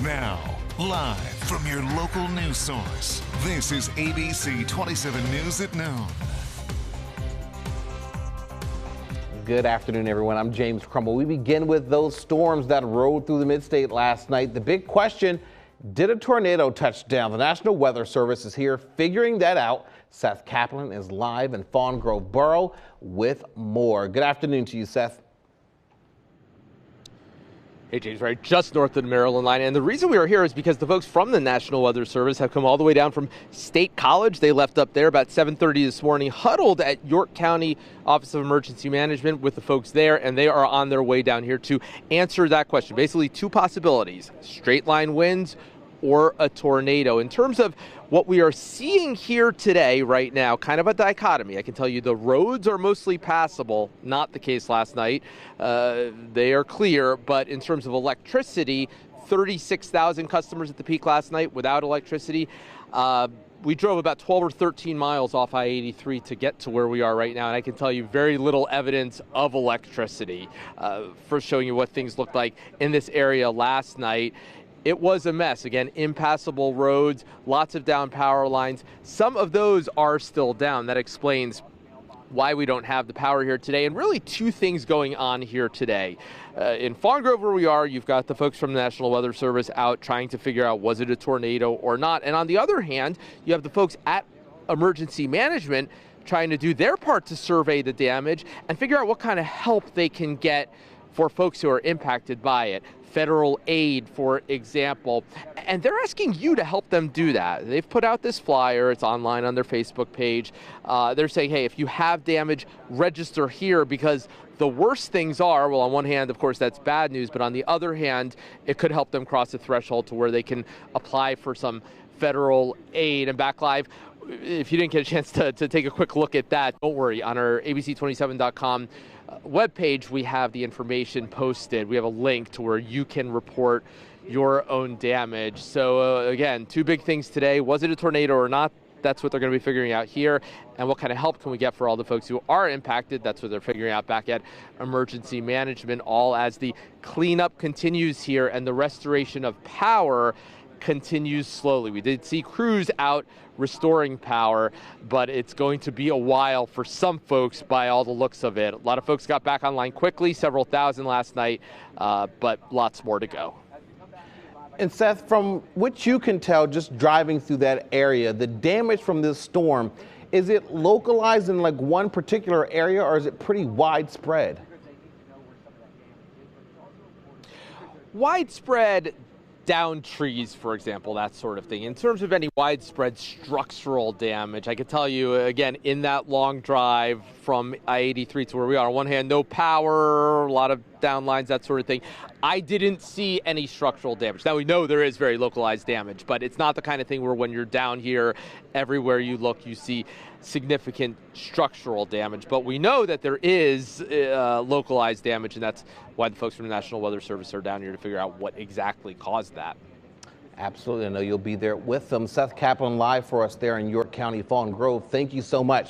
Now, live from your local news source, this is ABC 27 News at noon. Good afternoon, everyone. I'm James Crumble. We begin with those storms that rolled through the mid-state last night. The big question, did a tornado touch down? The National Weather Service is here figuring that out. Seth Kaplan is live in Fawn Grove Borough with more. Good afternoon to you, Seth. Hey, James, right just north of the Maryland line. And the reason we are here is because the folks from the National Weather Service have come all the way down from State College. They left up there about 7:30 this morning, huddled at York County Office of Emergency Management with the folks there, and they are on their way down here to answer that question. Basically, two possibilities: straight line winds or a tornado. In terms of what we are seeing here today, right now, kind of a dichotomy. I can tell you the roads are mostly passable, not the case last night. They are clear, but in terms of electricity, 36,000 customers at the peak last night without electricity. We drove about 12 or 13 miles off I-83 to get to where we are right now, and I can tell you very little evidence of electricity. First showing you what things looked like in this area last night. It was a mess. Again, impassable roads, lots of down power lines. Some of those are still down. That explains why we don't have the power here today. And really two things going on here today. In Fawn Grove, where we are, you've got the folks from the National Weather Service out trying to figure out, was it a tornado or not? And on the other hand, you have the folks at Emergency Management trying to do their part to survey the damage and figure out what kind of help they can get for folks who are impacted by it. Federal aid, for example, and they're asking you to help them do that. They've put out this flyer. It's online on their Facebook page. They're saying, hey, if you have damage, register here, because the worst things are, well, on one hand, of course, that's bad news, but on the other hand, it could help them cross the threshold to where they can apply for some federal aid. And back live, if you didn't get a chance to take a quick look at that, don't worry. On our abc27.com webpage, we have the information posted. We have a link to where you can report your own damage. So again, two big things today. Was it a tornado or not? That's what they're going to be figuring out here. And what kind of help can we get for all the folks who are impacted? That's what they're figuring out back at Emergency Management, all as the cleanup continues here and the restoration of power continues slowly. We did see crews out restoring power, but it's going to be a while for some folks by all the looks of it. A lot of folks got back online quickly, several thousand last night, but lots more to go. And Seth, from what you can tell just driving through that area, the damage from this storm, is it localized in like one particular area or is it pretty widespread? Widespread. Down trees, for example, that sort of thing. In terms of any widespread structural damage, I can tell you, again, in that long drive from I-83 to where we are, on one hand, no power, a lot of down lines, that sort of thing. I didn't see any structural damage. Now, we know there is very localized damage, but it's not the kind of thing where when you're down here, everywhere you look, you see significant structural damage. But we know that there is localized damage, and that's why the folks from the National Weather Service are down here to figure out what exactly caused that. Absolutely. I know you'll be there with them. Seth Kaplan live for us there in York County, Fawn Grove. Thank you so much.